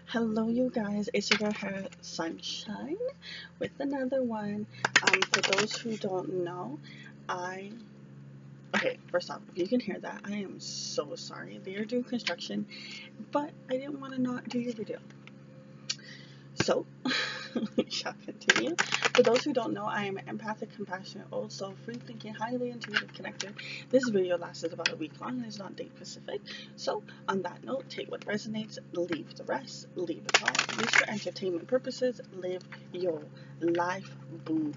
Hello, you guys. It's your girl, Sunshine, with another one. For those who don't know, I. Okay, first off, if you can hear that, I am so sorry. They are doing construction, but I didn't want to not do your video. So, we shall continue. For those who don't know, I am an empathic, compassionate, old soul, free-thinking, highly intuitive connector. This video lasted about a week long and is not date specific. So, on that note, take what resonates, leave the rest, leave it all. Use for entertainment purposes, live your life, boo,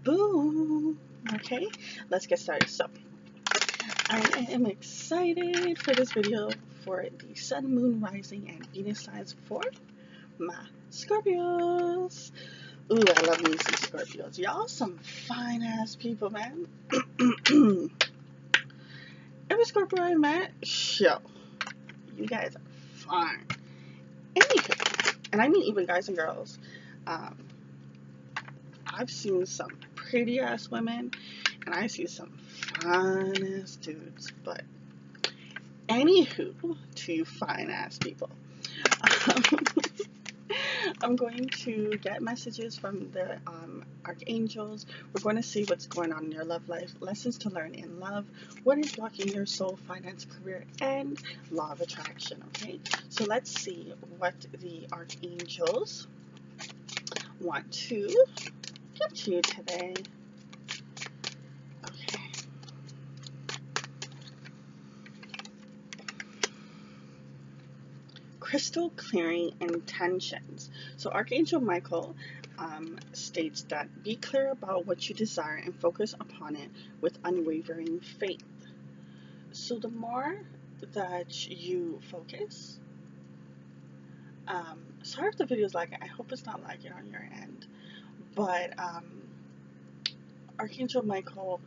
boo. Okay, let's get started. So, I am excited for this video for the sun, moon, rising, and Venus signs for my Scorpios. Ooh, I love me some Scorpios. Y'all some fine ass people, man. Every Scorpio I met, show. You guys are fine. Anywho, and I mean even guys and girls. I've seen some pretty ass women, and I see some fine ass dudes. But anywho, to you fine ass people. I'm going to get messages from the archangels. We're going to see what's going on in your love life, lessons to learn in love, what is blocking your soul, finance, career, and law of attraction. Okay, so let's see what the archangels want to get you today. Okay. Crystal clearing intentions. So Archangel Michael states that be clear about what you desire and focus upon it with unwavering faith. So the more that you focus, sorry if the video is lagging. I hope it's not lagging on your end, but Archangel Michael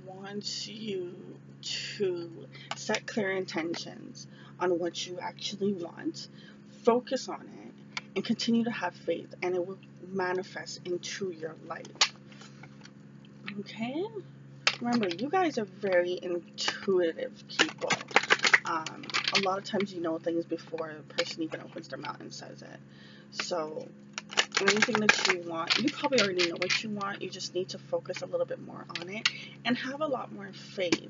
wants you to set clear intentions on what you actually want, focus on it, and continue to have faith, and it will manifest into your life. Okay? Remember, you guys are very intuitive people. A lot of times you know things before a person even opens their mouth and says it. So, anything that you want, you probably already know what you want. You just need to focus a little bit more on it and have a lot more faith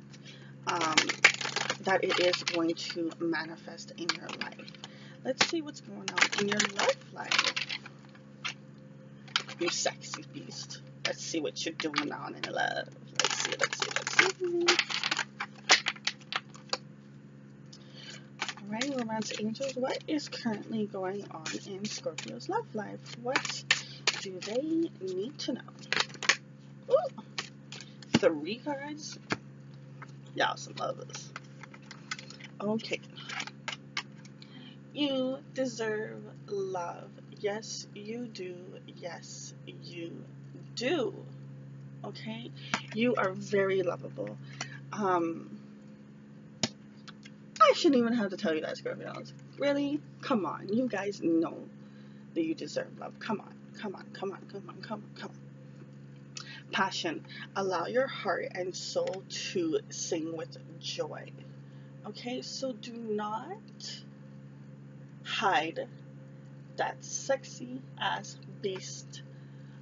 that it is going to manifest in your life. Let's see what's going on in your love life. You sexy beast. Let's see what you're doing on in love. Let's see. Alright, romance angels, what is currently going on in Scorpio's love life? What do they need to know? Ooh, 3 cards. Y'all some lovers. Okay. You deserve love. Yes, you do. Yes, you do. Okay? You are very lovable. I shouldn't even have to tell you that, Scorpios. Really? Come on. You guys know that you deserve love. Come on. Passion. Allow your heart and soul to sing with joy. Okay? So do not hide that sexy ass beast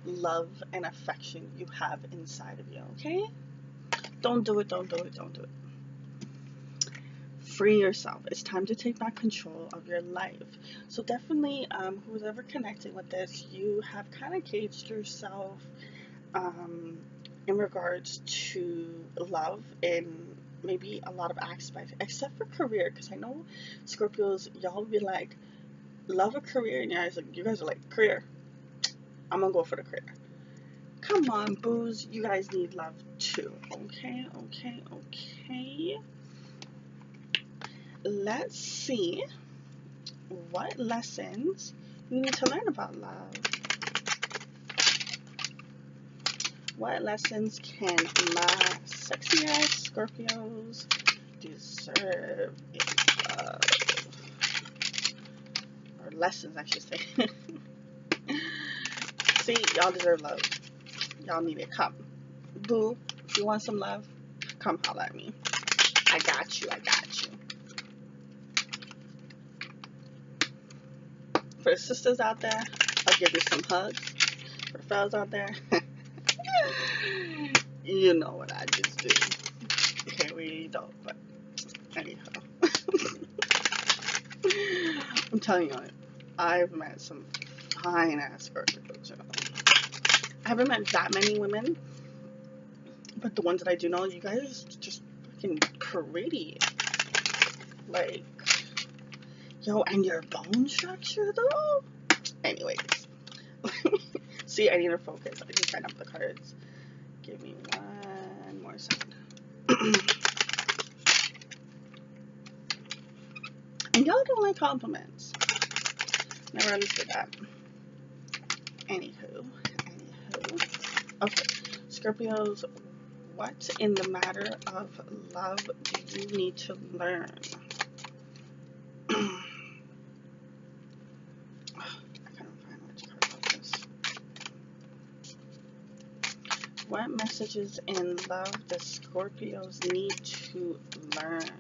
love and affection you have inside of you. Okay? Don't do it. Free yourself. It's time to take back control of your life. So definitely, who's ever connecting with this, you have kind of caged yourself in regards to love in maybe a lot of aspects, except for career, because I know Scorpios, y'all be like, love a career, and you guys are like, career, I'm gonna go for the career. Come on, boos, you guys need love too. Okay. Let's see what lessons you need to learn about love. What lessons can my sexy ass Scorpios deserve in love? Or lessons, I should say. See, y'all deserve love. Y'all need it. Come. Boo, if you want some love, come holler at me. I got you. for the sisters out there, I'll give you some hugs. For the fellas out there, you know what I just do. Okay, we don't, but anyhow. I'm telling you, I've met some fine ass Scorpios. You know. I haven't met that many women, but the ones that I do know, you guys are just fucking pretty. Like, yo, and your bone structure though? Anyways. See, I need to focus. I need to line up the cards. Give me one more second. And y'all don't like compliments. Never understood that. Anywho. Okay. Scorpios, what in the matter of love do you need to learn? I couldn't find which card was this. What messages in love does Scorpios need to learn?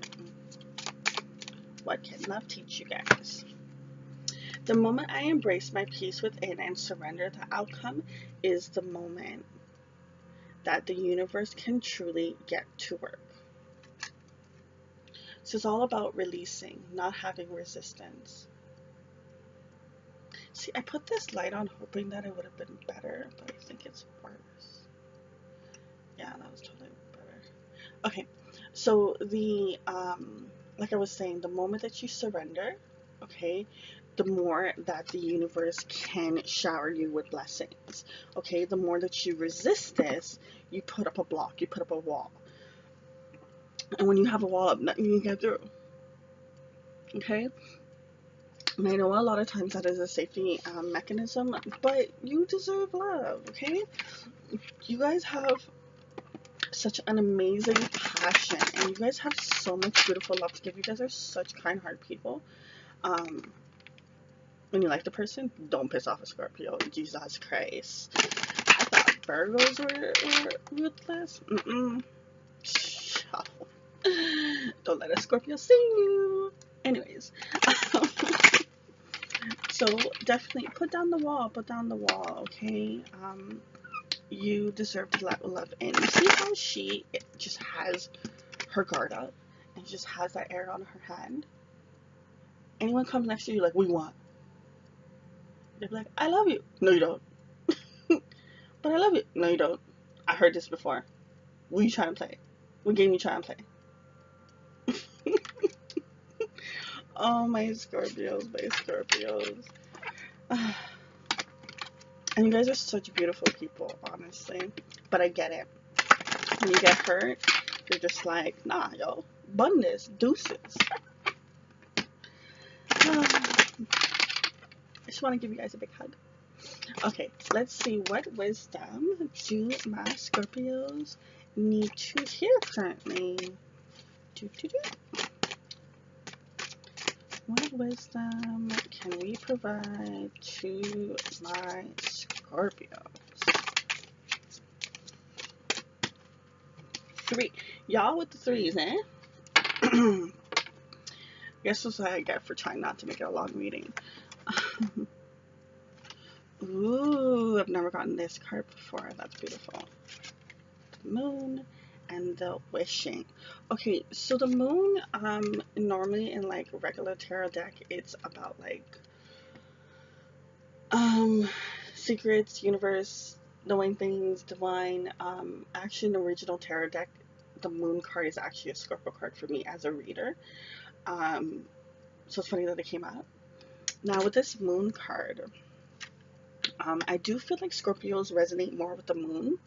What can love teach you guys? The moment I embrace my peace within and surrender the outcome is the moment that the universe can truly get to work. So it's all about releasing, not having resistance. See, I put this light on hoping that it would have been better, but I think it's worse. Yeah, that was totally better. Okay, so the, like I was saying, the moment that you surrender, okay, the more that the universe can shower you with blessings. Okay, the more that you resist this, you put up a block, you put up a wall. And when you have a wall up, nothing you can get through. Okay? And I know a lot of times that is a safety mechanism, but you deserve love, okay? You guys have such an amazing passion, and you guys have so much beautiful love to give. You guys are such kind-hearted people. When you like the person, don't piss off a Scorpio. Jesus Christ. I thought Virgos were ruthless. Don't let a Scorpio see you. Anyways. So definitely put down the wall, okay? You deserve to let love in. You see how she just has her guard up and just has that air on her hand? Anyone comes next to you like, we want. They'll be like, I love you. No, you don't. But I love you. No, you don't. I heard this before. What are you trying to play? What game you trying to play? Oh, my Scorpios. And you guys are such beautiful people, honestly. But I get it. When you get hurt, you're just like, nah, yo. Bun this. Deuces. I just want to give you guys a big hug. Okay, let's see. What wisdom do my Scorpios need to hear currently? What wisdom can we provide to my Scorpios? 3. Y'all with the 3s, eh? Guess that's what I get for trying not to make it a long reading. Ooh, I've never gotten this card before. That's beautiful. The moon and the wishing. Okay, so the moon, normally in like a regular tarot deck, it's about like secrets, universe, knowing things, divine. Actually in the original tarot deck, the moon card is actually a Scorpio card for me as a reader. So it's funny that it came out. Now with this moon card, I do feel like Scorpios resonate more with the moon.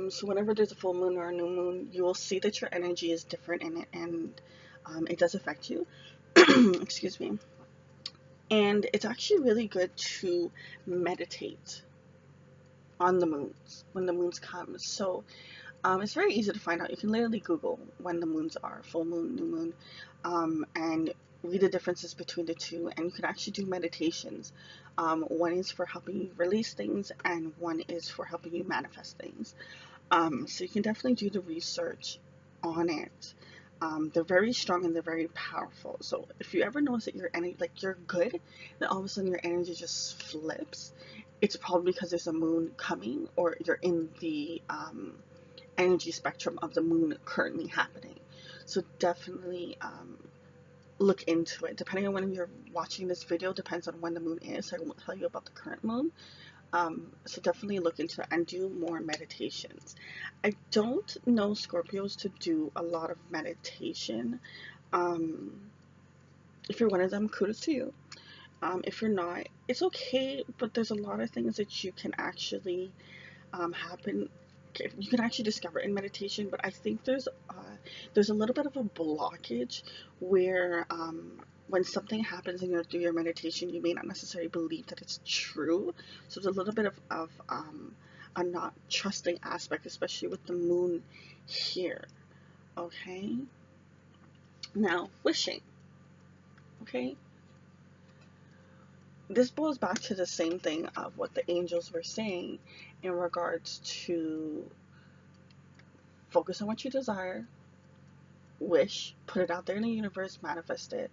So whenever there's a full moon or a new moon, you will see that your energy is different in it, and it does affect you. Excuse me. And it's actually really good to meditate on the moons, when the moons come. So it's very easy to find out. You can literally Google when the moons are, full moon, new moon, and read the differences between the two, and you can actually do meditations. One is for helping you release things, and one is for helping you manifest things. So you can definitely do the research on it. They're very strong and they're very powerful. So if you ever notice that your energy, like you're good, then all of a sudden your energy just flips, it's probably because there's a moon coming, or you're in the energy spectrum of the moon currently happening. So definitely look into it. Depending on when you're watching this video, depends on when the moon is. So I won't tell you about the current moon. So definitely look into it and do more meditations. I don't know Scorpios to do a lot of meditation. Um, if you're one of them, kudos to you. If you're not, it's okay, but there's a lot of things that you can actually happen. You can actually discover in meditation, but I think there's a little bit of a blockage where when something happens in through your meditation, you may not necessarily believe that it's true. So there's a little bit of a not trusting aspect, especially with the moon here. Okay. Now, wishing. Okay. This boils back to the same thing of what the angels were saying in regards to focus on what you desire, wish, put it out there in the universe, manifest it,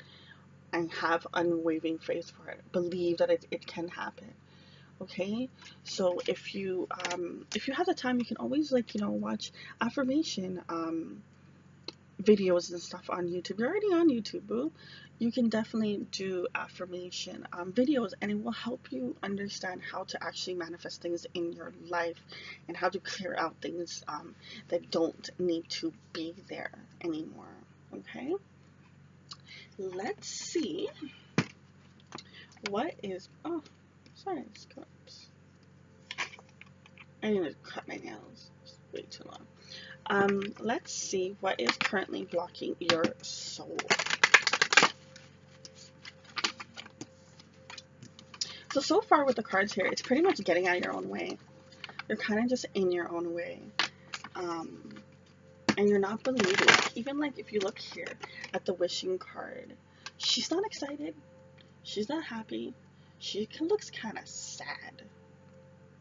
and have unwavering faith for it. Believe that it can happen. Okay, so if you have the time, you can always, like, watch affirmation videos and stuff on YouTube. You're already on YouTube, boo. You can definitely do affirmation videos, and it will help you understand how to actually manifest things in your life and how to clear out things that don't need to be there anymore. Okay, let's see what is, oh, sorry, scraps. I need to cut my nails. It's way too long. Let's see what is currently blocking your soul. So far with the cards here, it's pretty much getting out of your own way. You're kind of just in your own way. And you're not believing. Even like if you look here at the wishing card, she's not excited. She's not happy. She looks kind of sad.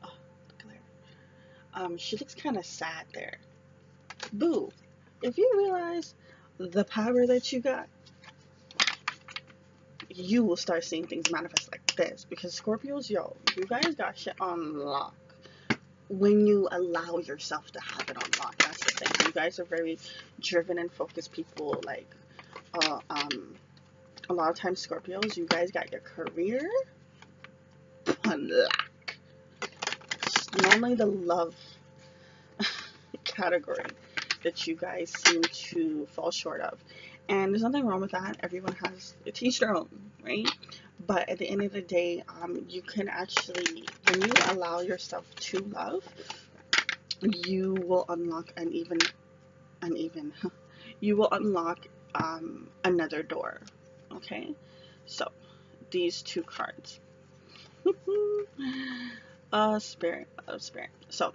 Oh, the glare. She looks kind of sad there. Boo. If you realize the power that you got, you will start seeing things manifest like this. Because Scorpios, yo, you guys got shit on lock when you allow yourself to have it on lock. That's the thing. You guys are very driven and focused people. Like, a lot of times Scorpios, you guys got your career on lock. It's normally the love category that you guys seem to fall short of. And there's nothing wrong with that. Everyone has, it's each their own, right? But at the end of the day, you can actually, when you allow yourself to love, you will unlock you will unlock another door. Okay, so these two cards. Spirit. So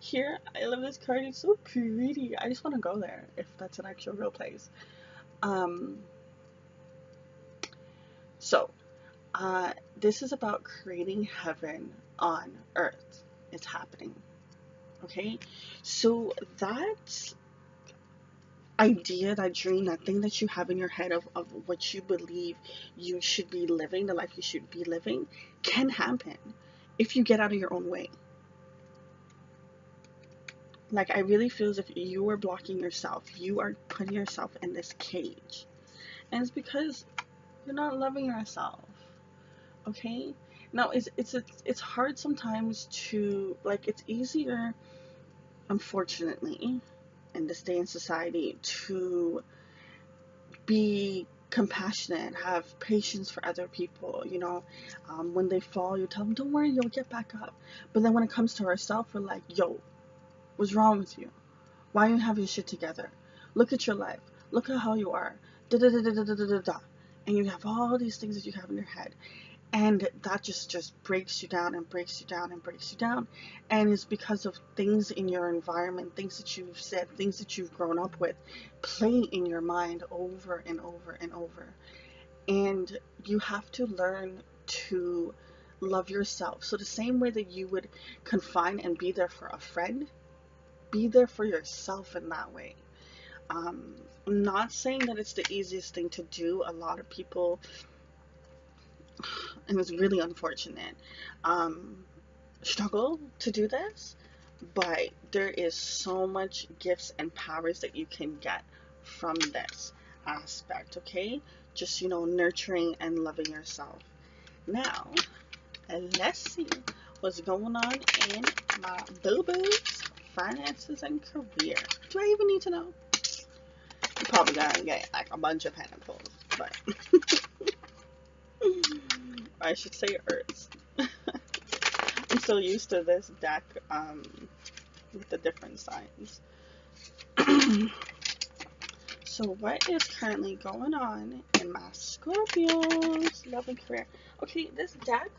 here, I love this card. It's so pretty. I just want to go there if that's an actual real place. So this is about creating heaven on earth. It's happening. Okay, so that idea, that dream, that thing that you have in your head of what you believe you should be living, the life you should be living, can happen if you get out of your own way. Like, I really feel as if you are blocking yourself. You are putting yourself in this cage. And it's because you're not loving yourself. Okay? Now, it's hard sometimes to, like, it's easier, unfortunately, in this day in society, to be compassionate, have patience for other people. When they fall, you tell them, don't worry, you'll get back up. But then when it comes to ourselves, we're like, yo, what's wrong with you? Why don't you have your shit together? Look at your life. Look at how you are. Da da da da da da da da. And you have all these things that you have in your head. And that just breaks you down and breaks you down and breaks you down. And it's because of things in your environment, things that you've said, things that you've grown up with, play in your mind over and over and over. And you have to learn to love yourself. So the same way that you would confine and be there for a friend, be there for yourself in that way. I'm not saying that it's the easiest thing to do. A lot of people, and it's really unfortunate, um, struggle to do this, but there is so much gifts and powers that you can get from this aspect, okay? Just, nurturing and loving yourself. Now, let's see what's going on in my boo-boos, finances, and career. Do I even need to know? You're probably gonna get like a bunch of pentacles, but I should say earths. I'm so used to this deck with the different signs. So what is currently going on in my Scorpio's love and career? Okay, this deck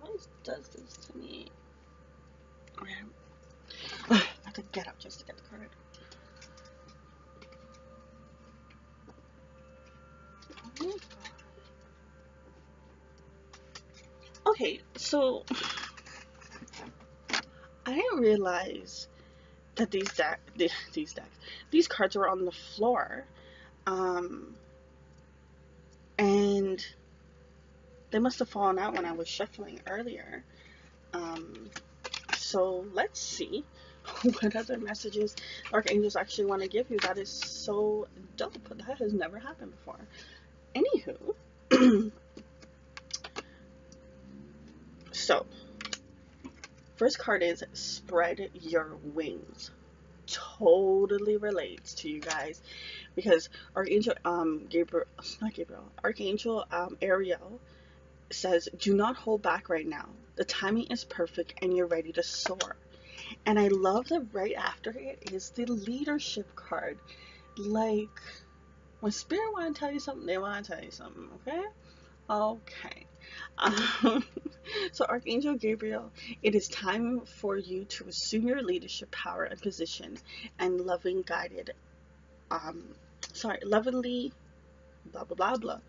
always does this to me. I have to get up just to get the card. Okay, so I didn't realize that these cards were on the floor, and they must have fallen out when I was shuffling earlier. So let's see what other messages archangels actually want to give you. That is so dope. That has never happened before. Anywho, so first card is spread your wings. Totally relates to you guys because Archangel Archangel Ariel says, do not hold back right now. The timing is perfect and you're ready to soar. And I love that right after it is the leadership card. Like, when Spirit want to tell you something, they want to tell you something, okay? Okay. So Archangel Gabriel, it is time for you to assume your leadership power and position and lovingly, blah, blah, blah, blah,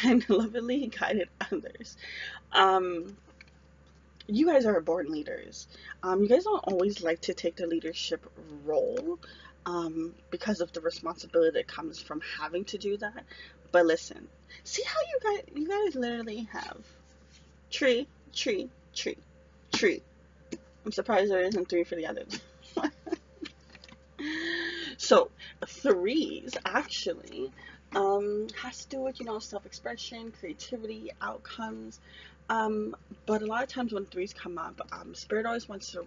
and lovingly guided others. You guys are born leaders. You guys don't always like to take the leadership role because of the responsibility that comes from having to do that. But listen, see how you guys literally have tree, tree, tree, tree. I'm surprised there isn't three for the others. So threes actually has to do with self-expression, creativity, outcomes. But a lot of times when threes come up, Spirit always wants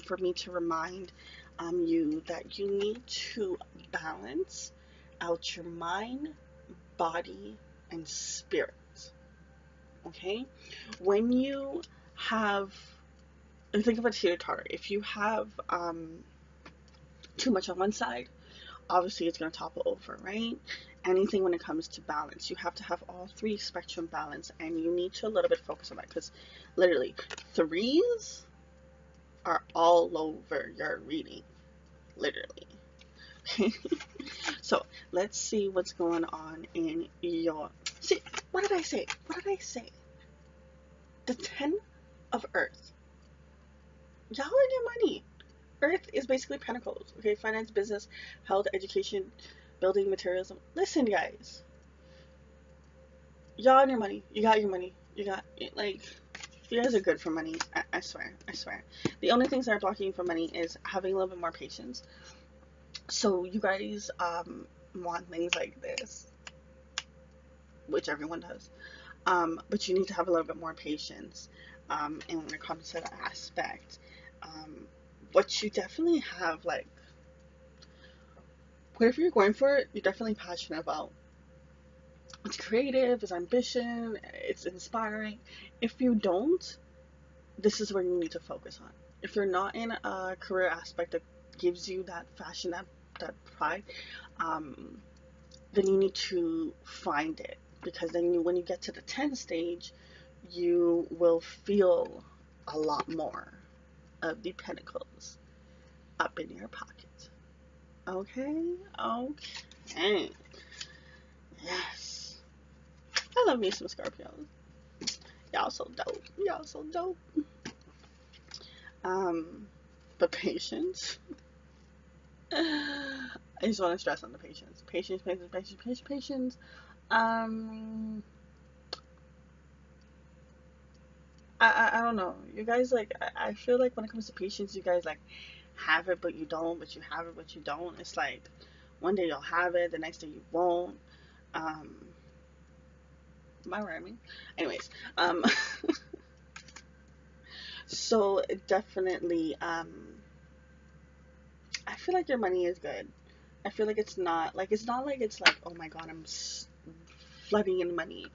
for me to remind you that you need to balance out your mind, body, and spirit. Okay? When you have, and think of a teeter-totter, if you have too much on one side, obviously it's going to topple over, right? Anything when it comes to balance, you have to have all three spectrum balance, and you need to a little bit focus on that because literally threes are all over your reading, literally. So let's see what's going on in your, see, what did I say? The 10 of earth. Y'all and your money. Earth is basically pentacles, okay? Finance, business, health, education, building, materialism. Listen, guys. Y'all and your money. You got your money. You got, like, you guys are good for money. I swear. The only things that are blocking you from money is having a little bit more patience. So you guys want things like this, which everyone does. But you need to have a little bit more patience. And when it comes to that aspect, what you definitely have, like, whatever you're going for, you're definitely passionate about. It's creative, it's ambition, it's inspiring. If you don't, this is where you need to focus on. If you're not in a career aspect that gives you that fashion, that pride, then you need to find it, because then when you get to the 10 stage, you will feel a lot more of the pentacles up in your pocket. Okay. Yes. I love me some Scorpios. Y'all so dope. But patience. I just want to stress on the patience. Patience, patience, patience, patience, patience. Um, I don't know. You guys, like, I feel like when it comes to patience, you guys, like, have it, but you don't, but you have it, but you don't. It's like, one day you'll have it, the next day you won't. Um, am I rhyming? Anyways, so definitely, I feel like your money is good. I feel like it's not like it's like, oh my God, flooding in money.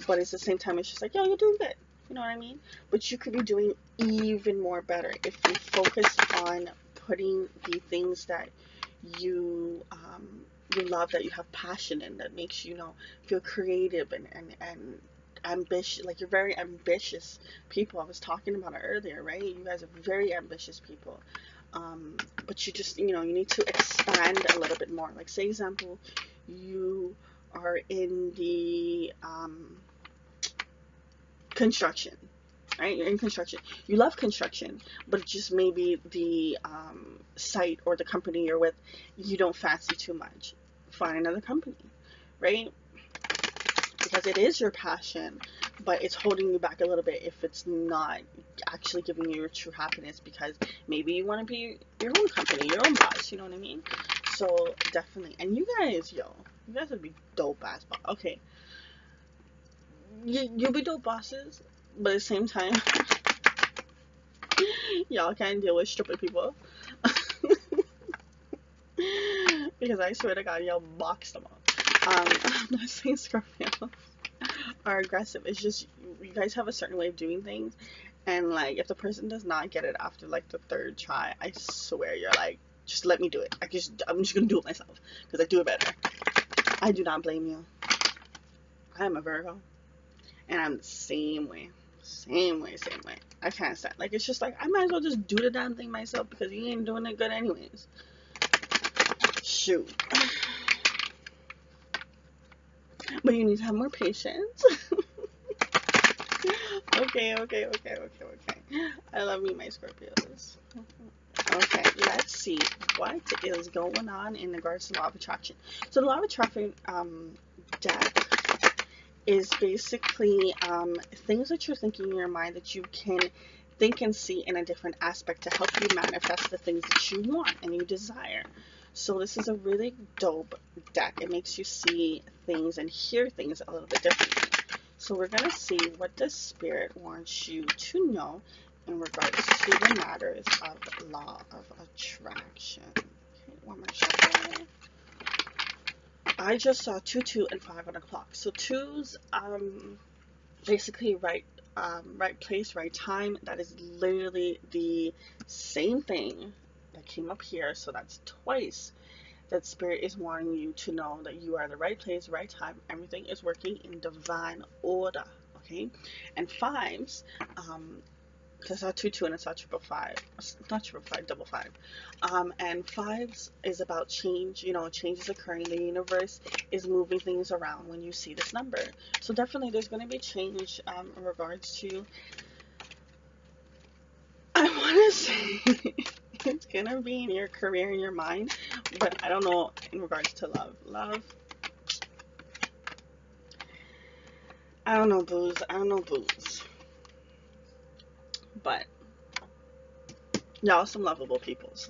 But at the same time, it's just like, yo, you're doing good. You know what I mean? But you could be doing even more better if you focus on putting the things that you you love, that you have passion in, that makes you, feel creative and ambitious. Like, you're very ambitious people. I was talking about it earlier, right? You guys are very ambitious people. But you just, you need to expand a little bit more. Like, say example, you are in the construction, right? You're in construction. You love construction, but just maybe the site or the company you're with, you don't fancy too much. Find another company, right? Because it is your passion, but it's holding you back a little bit if it's not actually giving you your true happiness, because maybe you want to be your own company, your own boss, you know what I mean? So definitely. And you guys, you guys would be dope ass boss. Okay, you'll be dope bosses, but at the same time, y'all can't deal with stupid people. Because I swear to God, y'all box them up. I'm not saying Scorpios are aggressive. It's just you guys have a certain way of doing things, and like, if the person does not get it after like the third try, I swear you're like, just let me do it. I'm just gonna do it myself because I do it better. I do not blame you. I am a Virgo, and I'm the same way. Same way, same way. I can't stand. Like, it's just like, I might as well just do the damn thing myself because you ain't doing it good anyways. Shoot. But you need to have more patience. Okay. I love me, my Scorpios. Okay, let's see what is going on in regards to law of attraction. So the law of attraction deck is basically things that you're thinking in your mind that you can think and see in a different aspect to help you manifest the things that you want and you desire. So this is a really dope deck. It makes you see things and hear things a little bit differently. So we're going to see what the spirit wants you to know in regards to the matters of law of attraction. Okay, one more shuffle. I just saw 2, 2, and 5 on the clock. So twos, basically right place, right time. That is literally the same thing that came up here. So that's twice that spirit is wanting you to know that you are in the right place, right time. Everything is working in divine order. Okay, and fives, because I saw 2, 2, and I saw triple five. Not triple five, double five. And fives is about change. Change is occurring. The universe is moving things around when you see this number. So definitely, there's going to be change in regards to. I want to say it's gonna be in your career, in your mind, but I don't know in regards to love. Love. I don't know, booze. But y'all some lovable peoples.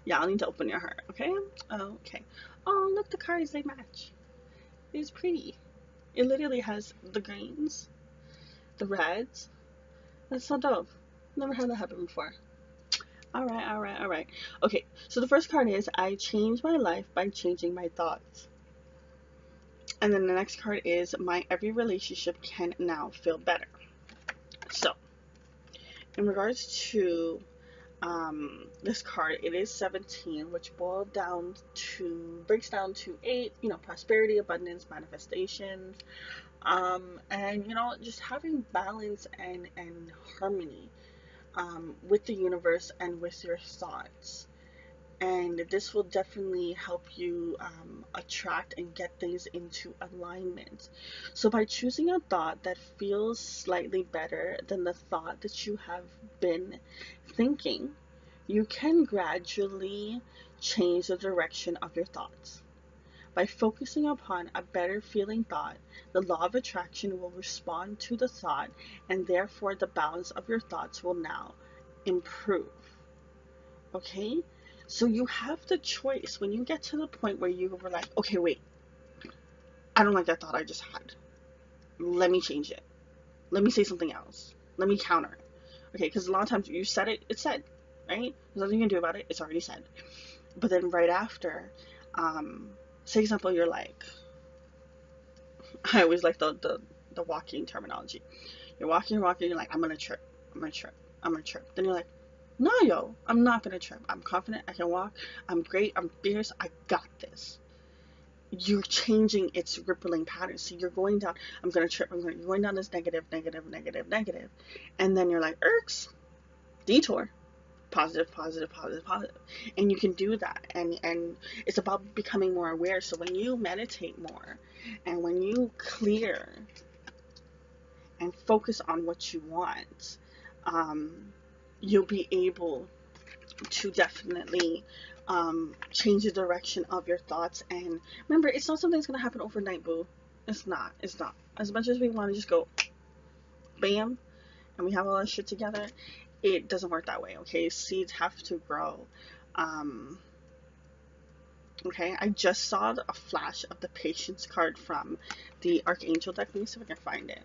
Y'all need to open your heart, okay? Okay. Oh, look, the cards, they match. It's pretty. It literally has the greens, the reds. That's so dope. Never had that happen before. Alright. Okay, so the first card is I change my life by changing my thoughts. And then the next card is my every relationship can now feel better. So, in regards to this card, it is 17, which breaks down to 8, prosperity, abundance, manifestations, and just having balance and harmony with the universe and with your thoughts. And this will definitely help you attract and get things into alignment. So by choosing a thought that feels slightly better than the thought that you have been thinking, you can gradually change the direction of your thoughts. By focusing upon a better feeling thought, the law of attraction will respond to the thought, and therefore the balance of your thoughts will now improve. Okay? So you have the choice when you get to the point where you were like, okay, wait, I don't like that thought I just had. Let me change it. Let me say something else. Let me counter it. Okay, because a lot of times you said it, it's said, right? There's nothing you can do about it, it's already said. But then right after, say example, you're like, I always like the walking terminology. You're walking, you're like, I'm gonna trip, I'm gonna trip, I'm gonna trip. Then you're like, no, yo, I'm not gonna trip. I'm confident, I can walk, I'm great, I'm fierce, I got this. You're changing its rippling pattern. So you're going down, I'm gonna trip, you're going down this negative, negative, negative, negative. And then you're like, irks, detour. Positive, positive, positive, positive. And you can do that. And it's about becoming more aware. So when you meditate more and when you clear and focus on what you want, you'll be able to definitely change the direction of your thoughts. And remember, it's not something that's going to happen overnight, boo. It's not. It's not. As much as we want to just go bam and we have all that shit together, it doesn't work that way. Okay, seeds have to grow. Okay, I just saw a flash of the patience card from the Archangel deck. Let me see if I can find it.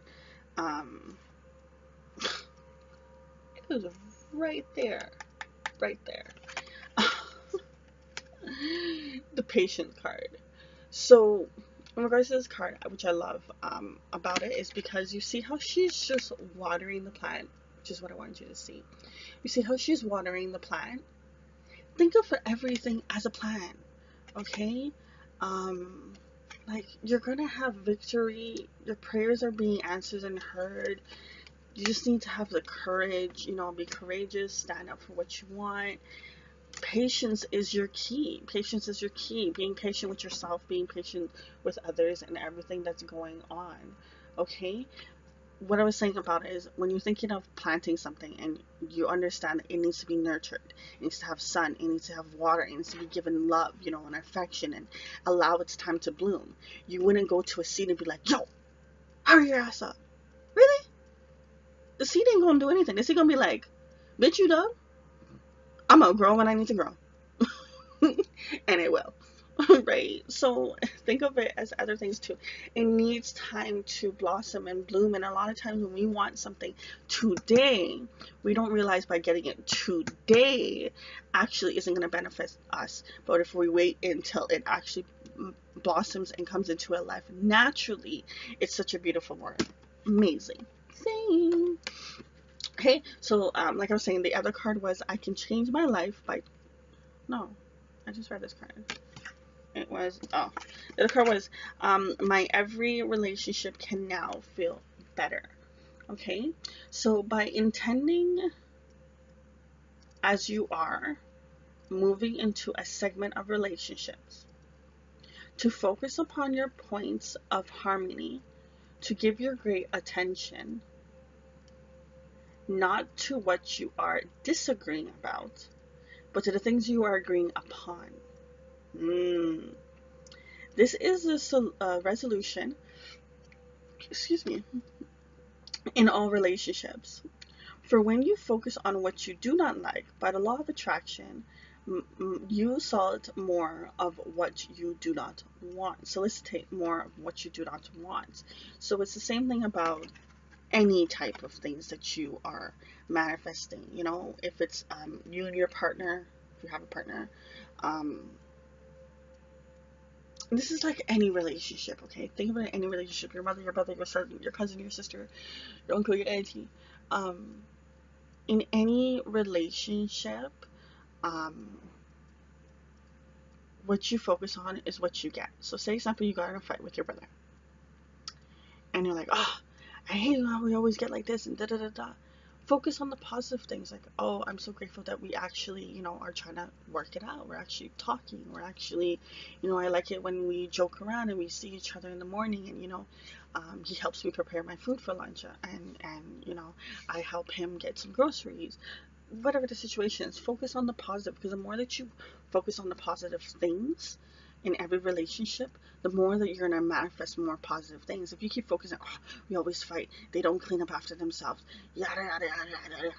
It was right there, right there. The patience card. So in regards to this card, which I love about it, is because you see how she's just watering the plant, which is what I wanted you to see. You see how she's watering the plant? Think of everything as a plant, okay? Like, you're gonna have victory. Your prayers are being answered and heard. You just need to have the courage, be courageous, stand up for what you want. Patience is your key. Patience is your key. Being patient with yourself, being patient with others, and everything that's going on, okay? What I was saying about it is when you're thinking of planting something and you understand that it needs to be nurtured, it needs to have sun, it needs to have water, it needs to be given love, and affection, and allow its time to bloom. You wouldn't go to a seed and be like, yo, hurry your ass up. Really? The seed ain't gonna do anything. The seed gonna be like, bitch, you done? I'm gonna grow when I need to grow. And it will. Right? So think of it as other things too. It needs time to blossom and bloom, and a lot of times when we want something today, we don't realize by getting it today actually isn't going to benefit us. But if we wait until it actually blossoms and comes into our life naturally, it's such a beautiful word. Amazing thing. Okay, so like I was saying, the other card was I can change my life by, no, I just read this card. It was, the other card was, my every relationship can now feel better. Okay, so by intending as you are, moving into a segment of relationships, to focus upon your points of harmony, to give your great attention, not to what you are disagreeing about, but to the things you are agreeing upon. This is a resolution, excuse me, in all relationships. For when you focus on what you do not like, by the law of attraction, you solicit more of what you do not want. Solicitate more of what you do not want. So it's the same thing about any type of things that you are manifesting. If it's you and your partner, if you have a partner, this is like any relationship, okay? Think about any relationship. Your mother, your brother, your son, your cousin, your sister, your uncle, your auntie. In any relationship, what you focus on is what you get. So say example, you got in a fight with your brother. And you're like, oh, I hate how we always get like this and da-da-da-da. Focus on the positive things, like, oh, I'm so grateful that we actually, are trying to work it out. We're actually talking. We're actually, I like it when we joke around and we see each other in the morning, and, he helps me prepare my food for lunch, and I help him get some groceries. whatever the situation is, focus on the positive, because the more that you focus on the positive things in every relationship, the more that you're going to manifest more positive things. If you keep focusing, oh, we always fight, they don't clean up after themselves, yada yada yada yada yada,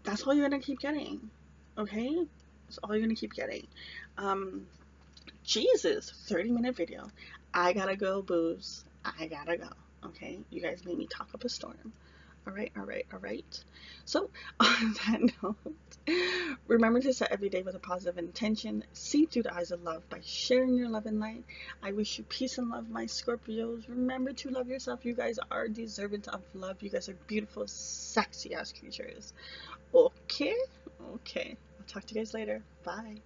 that's all you're going to keep getting. Okay, that's all you're going to keep getting. um Jesus, 30-minute video. I gotta go, booze. I gotta go. Okay, you guys made me talk up a storm. All right, all right, all right. So, on that note, remember to set every day with a positive intention. See through the eyes of love by sharing your love and light. I wish you peace and love, my Scorpios. Remember to love yourself. You guys are deserving of love. You guys are beautiful, sexy ass creatures. Okay, okay. I'll talk to you guys later. Bye.